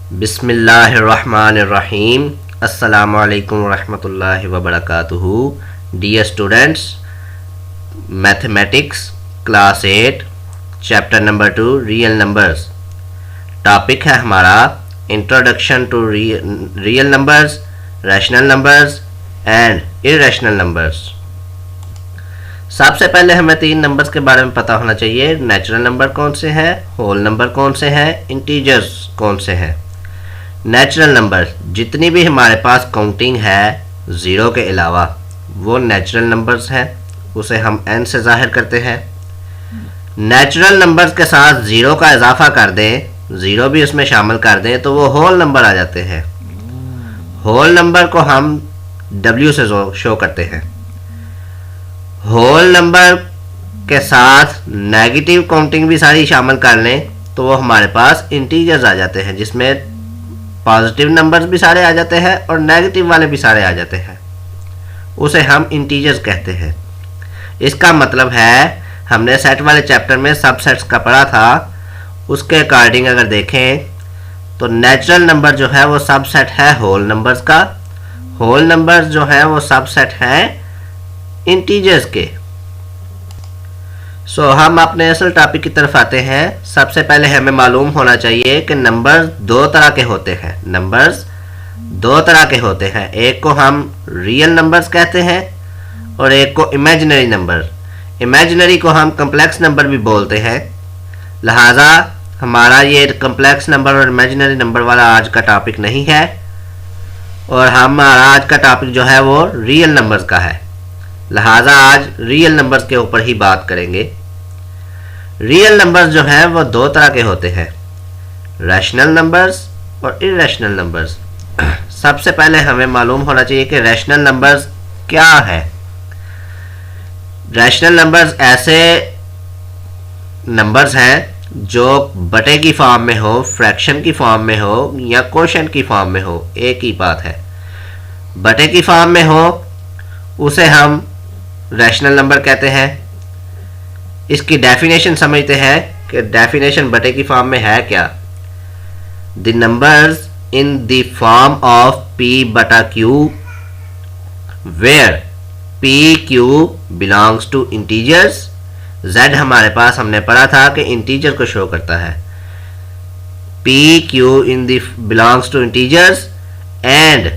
बिस्मिल्लाहिर्रहमानिर्रहीम। अस्सलामु अलैकुम वरहमतुल्लाहि वबरकातुहू। Dear students, mathematics class 8 chapter number 2 real numbers. Topic है हमारा introduction to real numbers, rational numbers and irrational numbers. सबसे पहले हमें 3 नंबर्स के बारे में पता होना चाहिए। नेचुरल नंबर कौन से हैं, होल नंबर कौन से हैं, इंटीजर्स कौन से हैं। नेचुरल नंबर जितनी भी हमारे पास काउंटिंग है ज़ीरो के अलावा वो नेचुरल नंबर्स हैं, उसे हम n से ज़ाहिर करते हैं। नेचुरल नंबर्स के साथ ज़ीरो का इजाफा कर दें, ज़ीरो भी उसमें शामिल कर दें तो वो होल नंबर आ जाते हैं। होल नंबर को हम w से शो करते हैं। होल नंबर के साथ नेगेटिव काउंटिंग भी सारी शामिल कर लें तो वो हमारे पास इंटीजर्स आ जाते हैं, जिसमें पॉजिटिव नंबर्स भी सारे आ जाते हैं और नेगेटिव वाले भी सारे आ जाते हैं। उसे हम इंटीजर्स कहते हैं। इसका मतलब है हमने सेट वाले चैप्टर में सबसेट्स का पढ़ा था, उसके अकॉर्डिंग अगर देखें तो नेचुरल नंबर जो है वो सबसेट है होल नंबर्स का, होल नंबर्स जो है वो सबसेट है इंटीजर्स के। हम अपने असल टॉपिक की तरफ आते हैं। सबसे पहले हमें मालूम होना चाहिए कि नंबर्स दो तरह के होते हैं। नंबर्स दो तरह के होते हैं, एक को हम रियल नंबर्स कहते हैं और एक को इमेजिनरी नंबर। इमेजिनरी को हम कम्प्लेक्स नंबर भी बोलते हैं। लिहाजा हमारा ये कम्प्लेक्स नंबर और इमेजिनरी नंबर वाला आज का टॉपिक नहीं है, और हमारा आज का टॉपिक जो है वो रियल नंबर्स का है। लिहाजा आज रियल नंबर्स के ऊपर ही बात करेंगे। रियल नंबर्स जो है वो दो तरह के होते हैं, रैशनल नंबर्स और इरेशनल नंबर्स। सबसे पहले हमें मालूम होना चाहिए कि रैशनल नंबर्स क्या है। रैशनल नंबर्स ऐसे नंबर्स हैं जो बटे की फॉर्म में हो, फ्रैक्शन की फॉर्म में हो या क्वोशिएंट की फॉर्म में हो, एक ही बात है। बटे की फॉर्म में हो उसे हम रैशनल नंबर कहते हैं। इसकी डेफिनेशन समझते हैं कि डेफिनेशन बटे की फॉर्म में है क्या। The numbers in the form of p बटा q where p q belongs to integers. z हमारे पास हमने पढ़ा था कि इंटीजर को शो करता है। p q in the belongs to integers and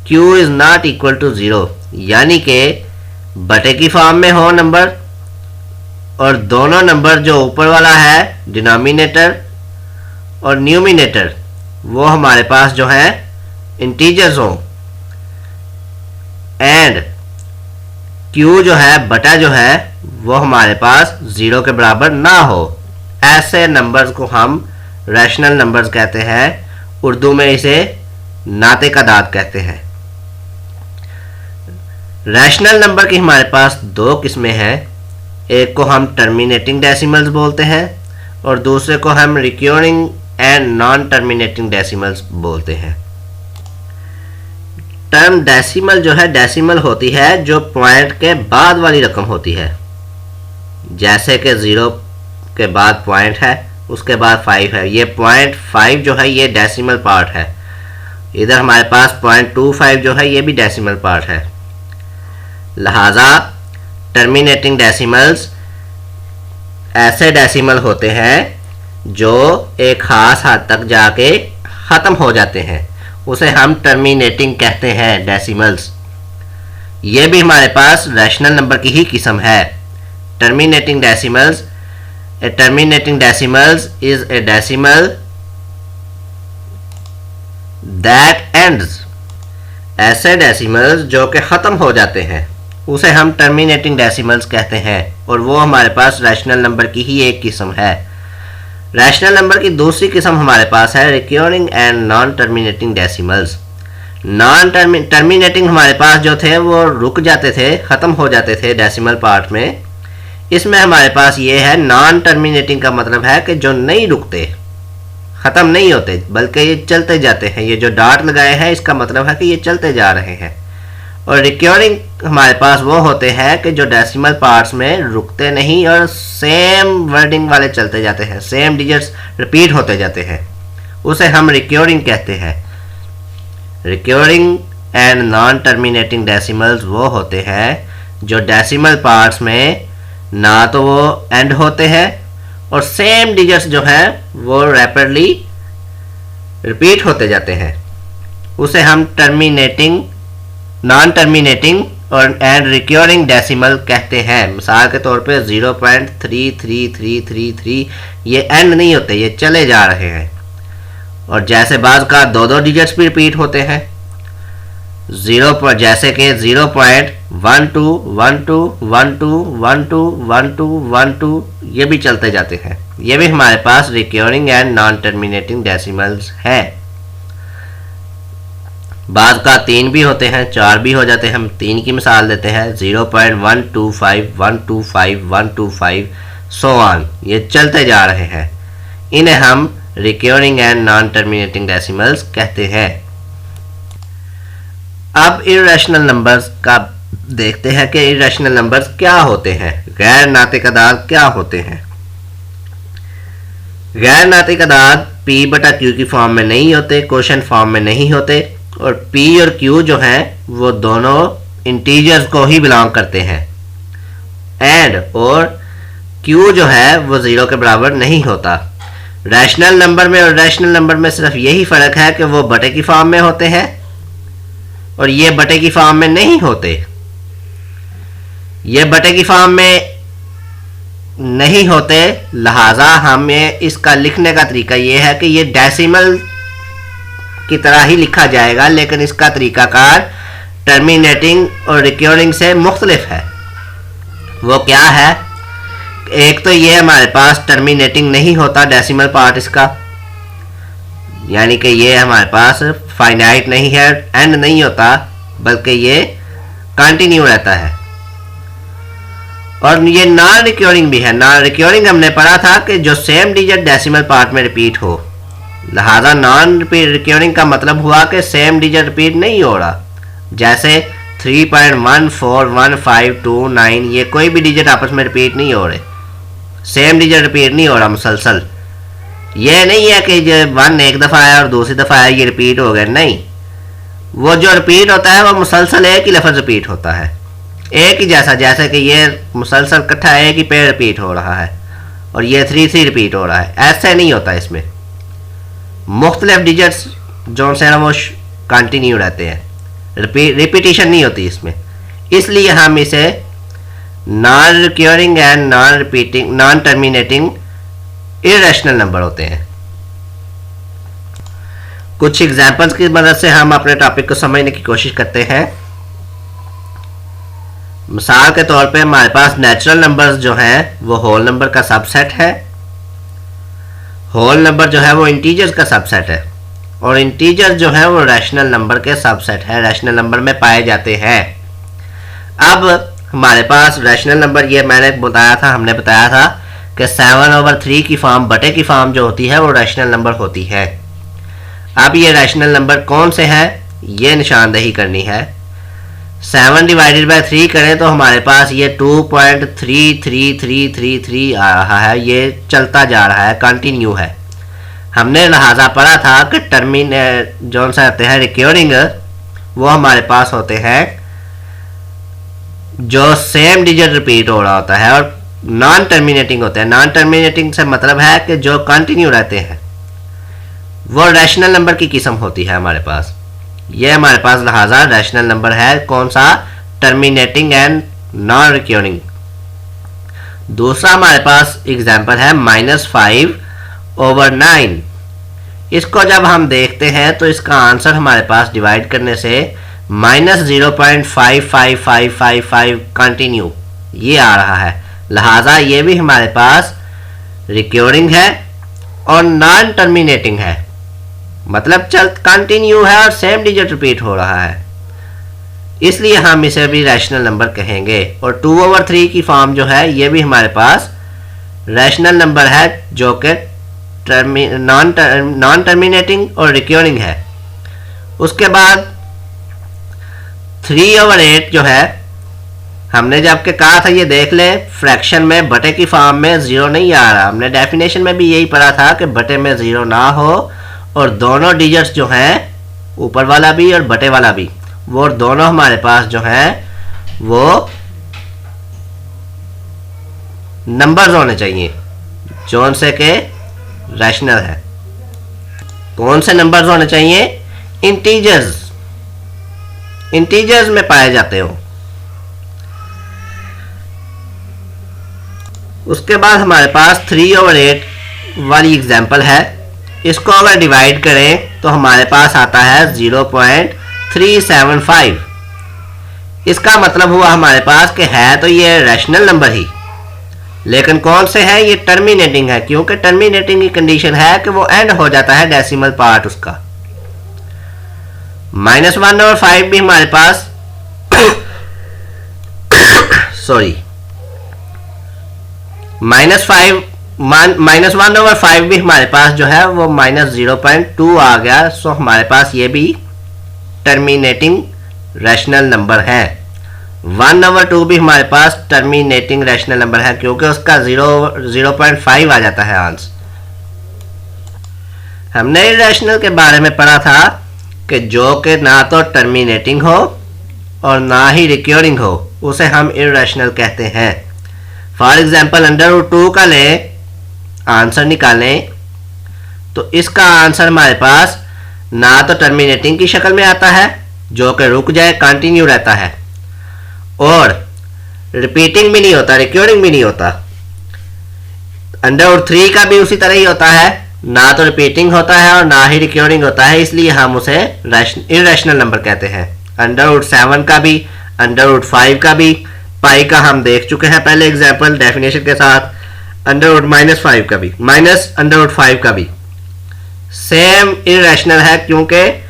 q is not equal to 0, यानी कि बटे की फॉर्म में हो नंबर और दोनों नंबर जो ऊपर वाला है डिनोमिनेटर और न्यूमिनेटर वो हमारे पास जो है इंटीजर्स हो, एंड q जो है बटा जो है वो हमारे पास 0 के बराबर ना हो। ऐसे नंबर्स को हम रैशनल नंबर्स कहते हैं। उर्दू में इसे नाते का दाद कहते हैं। रैशनल नंबर की हमारे पास दो किस्में हैं, एक को हम टर्मिनेटिंग डेसिमल्स बोलते हैं और दूसरे को हम recurring and non terminating decimals बोलते हैं। टर्म डेसिमल जो है, डेसिमल होती है जो पॉइंट के बाद वाली रकम होती है, जैसे कि 0 के बाद पॉइंट है, उसके बाद 5 है। ये 0.5 जो है ये डेसिमल पार्ट है। इधर हमारे पास 0.25 जो है ये भी डेसिमल पार्ट है। लिहाजा टर्मिनेटिंग डेसिमल्स ऐसे डेसिमल होते हैं जो एक खास हद तक जाके ख़त्म हो जाते हैं, उसे हम टर्मिनेटिंग कहते हैं डेसिमल्स। ये भी हमारे पास रैशनल नंबर की ही किस्म है। Terminating decimals, A terminating decimals is a decimal that ends. ऐसे डेसिमल्स जो कि ख़त्म हो जाते हैं उसे हम टर्मिनेटिंग डेसिमल्स कहते हैं, और वो हमारे पास रैशनल नंबर की ही एक किस्म है। रैशनल नंबर की दूसरी किस्म हमारे पास है recurring and non terminating decimals. Non terminating हमारे पास जो थे वो रुक जाते थे, ख़त्म हो जाते थे डेसिमल पार्ट में। इसमें हमारे पास ये है, नॉन टर्मिनेटिंग का मतलब है कि जो नहीं रुकते, ख़त्म नहीं होते, बल्कि ये चलते जाते हैं। ये जो डॉट लगाए हैं इसका मतलब है कि ये चलते जा रहे हैं। और रिक्योरिंग हमारे पास वो होते हैं कि जो डेसिमल पार्ट्स में रुकते नहीं और सेम वर्डिंग वाले चलते जाते हैं, सेम डिजिट्स रिपीट होते जाते हैं, उसे हम रिक्योरिंग कहते हैं। Recurring and non terminating decimals वो होते हैं जो डेसिमल पार्ट्स में ना तो वो एंड होते हैं और सेम डिजिट्स जो है वो रैपिडली रिपीट होते जाते हैं। उसे हम टर्मिनेटिंग, नॉन टर्मिनेटिंग और एंड रिक्योरिंग डेसिमल कहते हैं। मिसाल के तौर पे 0.33333 ये एंड नहीं होते, ये चले जा रहे हैं। और जैसे बाज का दो डिजिट्स भी रिपीट होते हैं, जैसे कि 0.1212121212 ये भी चलते जाते हैं। ये भी हमारे पास recurring and non terminating decimals है। बाद का 3 भी होते हैं, 4 भी हो जाते हैं। हम 3 की मिसाल देते हैं, 0.125125 सो ऑन, ये चलते जा रहे हैं। इन्हें हम recurring and non terminating decimals कहते हैं। अब इर्रेशनल नंबर्स का देखते हैं कि इर्रेशनल नंबर्स क्या होते हैं, गैर नातिक अदाद क्या होते हैं। गैर नातिक अदाद p/q की फॉर्म में नहीं होते, क्वोशिएंट फॉर्म में नहीं होते, और p और q जो हैं वो दोनों इंटीजर्स को ही बिलोंग करते हैं। एंड और q जो है वो 0 के बराबर नहीं होता। रैशनल नंबर में और रैशनल नंबर में सिर्फ यही फ़र्क है कि वो बटे की फॉर्म में होते हैं और ये बटे की फॉर्म में नहीं होते। ये बटे की फॉर्म में नहीं होते, लिहाजा हमें इसका लिखने का तरीका ये है कि ये डेसिमल की तरह ही लिखा जाएगा, लेकिन इसका तरीकाकार टर्मिनेटिंग और रिक्योरिंग से मुख्तलिफ है। वो क्या है? एक तो ये हमारे पास टर्मिनेटिंग नहीं होता डेसिमल पार्ट इसका, यानी कि ये हमारे पास फाइनाइट नहीं है, एंड नहीं होता, बल्कि ये कंटिन्यू रहता है। और ये नॉन रिक्योरिंग भी है। नॉन रिक्योरिंग हमने पढ़ा था कि जो सेम डिजिट डेसिमल पार्ट में रिपीट हो, लिहाजा नॉन रिक्योरिंग का मतलब हुआ कि सेम डिजिट रिपीट नहीं हो रहा। जैसे 3.141529 ये कोई भी डिजिट आपस में रिपीट नहीं हो रहे, सेम डिजिट रिपीट नहीं हो रहा मुसलसल। ये नहीं है कि जो 1 एक दफ़ा आया और दूसरी दफ़ा आया ये रिपीट हो गया, नहीं। वो जो रिपीट होता है वो मुसलसल एक ही लफ्ज़ रिपीट होता है, एक ही जैसा, जैसे कि ये मुसलसल इकट्ठा एक ही पेड़ रिपीट हो रहा है और ये 3 रिपीट हो रहा है। ऐसे नहीं होता, इसमें मुख्तलिफ डिजिट्स जो से ना वो कंटिन्यू रहते हैं, रिपीटिशन नहीं होती इसमें। इसलिए हम इसे non recurring and non terminating irrational number होते हैं। कुछ एग्जांपल्स की मदद से हम अपने टॉपिक को समझने की कोशिश करते हैं। मिसाल के तौर पे हमारे पास नेचुरल नंबर्स जो हैं वो होल नंबर का सबसेट है। होल नंबर जो है वो इंटीजर्स का सबसेट है, और इंटीजर जो है वो रैशनल नंबर के सबसेट है, रैशनल नंबर में पाए जाते हैं। अब हमारे पास रैशनल नंबर, ये मैंने बताया था, हमने बताया था कि 7/3 की फॉर्म, बटे की फॉर्म जो होती है वो रैशनल नंबर होती है। अब ये रैशनल नंबर कौन से हैं ये निशानदेही करनी है। 7/3 करें तो हमारे पास ये 2.33333 आ रहा है, ये चलता जा रहा है, कंटिन्यू है। हमने लिहाजा पढ़ा था कि जो सा होते हैं रिक्योरिंग, वो हमारे पास होते हैं जो सेम डिजिट रिपीट हो रहा होता है, और नॉन टर्मिनेटिंग होते हैं। नॉन टर्मिनेटिंग से मतलब है कि जो कंटिन्यू रहते हैं, वो रैशनल नंबर की किस्म होती है हमारे पास। ये हमारे पास लिहाजा रैशनल नंबर है, कौन सा? Terminating and non recurring. दूसरा हमारे पास एग्जांपल है -5/9। इसको जब हम देखते हैं तो इसका आंसर हमारे पास डिवाइड करने से -0.55555 कंटिन्यू ये आ रहा है। लिहाजा ये भी हमारे पास रिक्योरिंग है और नॉन टर्मिनेटिंग है, मतलब चल कंटिन्यू है और सेम डिजिट रिपीट हो रहा है, इसलिए हम इसे भी रैशनल नंबर कहेंगे। और 2/3 की फॉर्म जो है ये भी हमारे पास रैशनल नंबर है, जो कि नॉन टर्मिनेटिंग और रिक्योरिंग है। उसके बाद 3/8 जो है, हमने जबकि कहा था, ये देख लें, फ्रैक्शन में बटे की फॉर्म में 0 नहीं आ रहा। हमने डेफिनेशन में भी यही पढ़ा था कि बटे में 0 ना हो और दोनों डिजिट्स जो हैं, ऊपर वाला भी और बटे वाला भी, वो दोनों हमारे पास जो हैं वो नंबर्स होने चाहिए जो से के रैशनल है। कौन से नंबर्स होने चाहिए? इंटीजर्स, इंटीजर्स में पाए जाते हो। उसके बाद हमारे पास 3/8 वाली एग्जांपल है। इसको अगर डिवाइड करें तो हमारे पास आता है 0.375। इसका मतलब हुआ हमारे पास कि है तो ये रैशनल नंबर ही, लेकिन कौन से है? ये टर्मिनेटिंग है, क्योंकि टर्मिनेटिंग की कंडीशन है कि वो एंड हो जाता है डेसिमल पार्ट उसका। -1/5 भी हमारे पास सॉरी -1/5 भी हमारे पास जो है वो -0.2 आ गया। सो हमारे पास ये भी टर्मिनेटिंग रैशनल नंबर है। 1/2 भी हमारे पास टर्मिनेटिंग रैशनल नंबर है, क्योंकि उसका 0.5 आ जाता है आंसर। हमने इर्रेशनल के बारे में पढ़ा था कि जो कि ना तो टर्मिनेटिंग हो और ना ही रिक्योरिंग हो, उसे हम इर्रेशनल कहते हैं। फॉर एग्जाम्पल √2 का लें, आंसर निकालें तो इसका आंसर हमारे पास ना तो टर्मिनेटिंग की शक्ल में आता है जो कि रुक जाए, कंटिन्यू रहता है, और रिपीटिंग भी नहीं होता, रिक्योरिंग भी नहीं होता। √3 का भी उसी तरह ही होता है, ना तो रिपीटिंग होता है और ना ही रिक्योरिंग होता है, इसलिए हम उसे इर्रेशनल नंबर कहते हैं। √7 का भी, √5 का भी, पाई का हम देख चुके हैं पहले एग्जाम्पल डेफिनेशन के साथ। -5 का भी, -√5 का भी सेम इर्रेशनल है, क्योंकि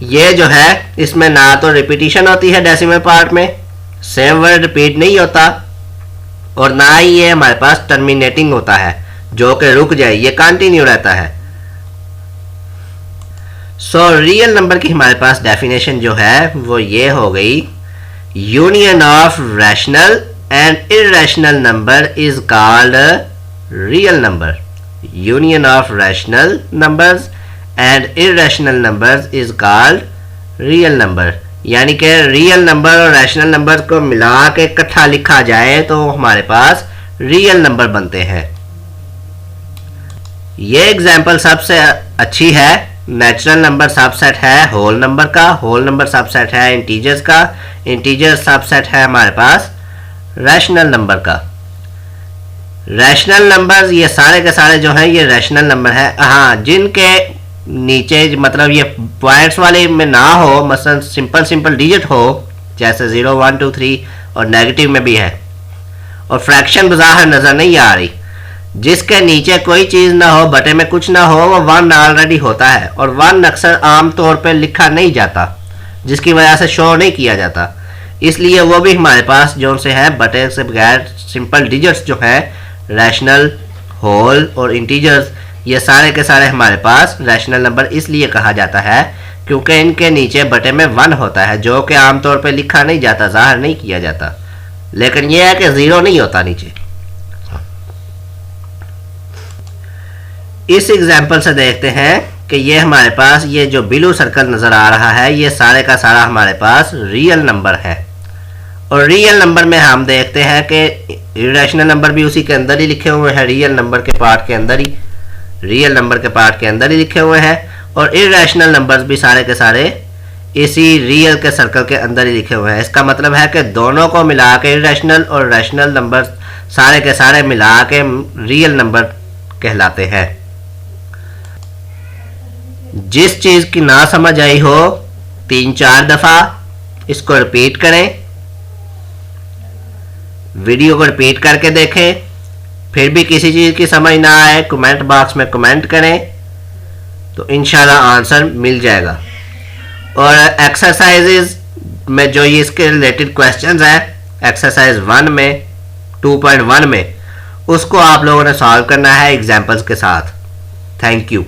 ये जो है इसमें ना तो रिपीटिशन होती है डेसिमल पार्ट में, सेम वर्ड रिपीट नहीं होता, और ना ही ये हमारे पास टर्मिनेटिंग होता है जो कि रुक जाए, ये कंटिन्यू रहता है। सो रियल नंबर की हमारे पास डेफिनेशन जो है वो ये हो गई, union of rational and irrational number is called real number. Union of rational numbers and irrational numbers is called real number. यानी कि रियल नंबर और रैशनल नंबर को मिला के इकट्ठा लिखा जाए तो हमारे पास रियल नंबर बनते हैं। ये एग्जाम्पल सबसे अच्छी है। नेचुरल नंबर सबसेट है होल नंबर का, होल नंबर सबसेट है इंटीजर्स का, इंटीजर सबसेट है हमारे पास रैशनल नंबर का। रैशनल नंबर्स ये सारे के सारे जो हैं ये रैशनल नंबर है। हाँ, जिनके नीचे मतलब ये पॉइंट्स वाले में ना हो, मसलन सिंपल डिजिट हो, जैसे 0 1 2 3, और नेगेटिव में भी है, और फ्रैक्शन बाहर नज़र नहीं आ रही, जिसके नीचे कोई चीज़ ना हो, बटे में कुछ ना हो, वो 1 ऑलरेडी होता है, और 1 अक्सर आम तौर पे लिखा नहीं जाता, जिसकी वजह से शो नहीं किया जाता, इसलिए वो भी हमारे पास जो से है बटे से बगैर सिंपल डिजिट्स जो है रैशनल, होल और इंटीजर्स, ये सारे के सारे हमारे पास रैशनल नंबर इसलिए कहा जाता है क्योंकि इनके नीचे बटे में 1 होता है, जो कि आमतौर पे लिखा नहीं जाता, ज़ाहिर नहीं किया जाता, लेकिन यह है कि 0 नहीं होता नीचे। इस एग्जाम्पल से देखते हैं कि ये हमारे पास ये जो ब्लू सर्कल नज़र आ रहा है ये सारे का सारा हमारे पास रियल नंबर है, और रियल नंबर में हम देखते हैं कि इर्रेशनल नंबर भी उसी के अंदर ही लिखे हुए हैं, रियल नंबर के पार्ट के अंदर ही, रियल नंबर के पार्ट के अंदर ही लिखे हुए हैं, और इर्रेशनल नंबर्स भी सारे के सारे इसी रियल के सर्कल के अंदर ही लिखे हुए हैं। इसका मतलब है कि दोनों को मिला के इर्रेशनल और रैशनल नंबर सारे के सारे मिला के रियल नंबर कहलाते हैं। जिस चीज़ की ना समझ आई हो 3-4 दफ़ा इसको रिपीट करें, वीडियो को रिपीट करके देखें, फिर भी किसी चीज़ की समझ ना आए कमेंट बॉक्स में कमेंट करें, तो इंशाल्लाह आंसर मिल जाएगा। और एक्सरसाइजेज में जो ये इसके रिलेटेड क्वेश्चंस हैं एक्सरसाइज 1 में 2.1 में, उसको आप लोगों ने सॉल्व करना है एग्जाम्पल्स के साथ। Thank you.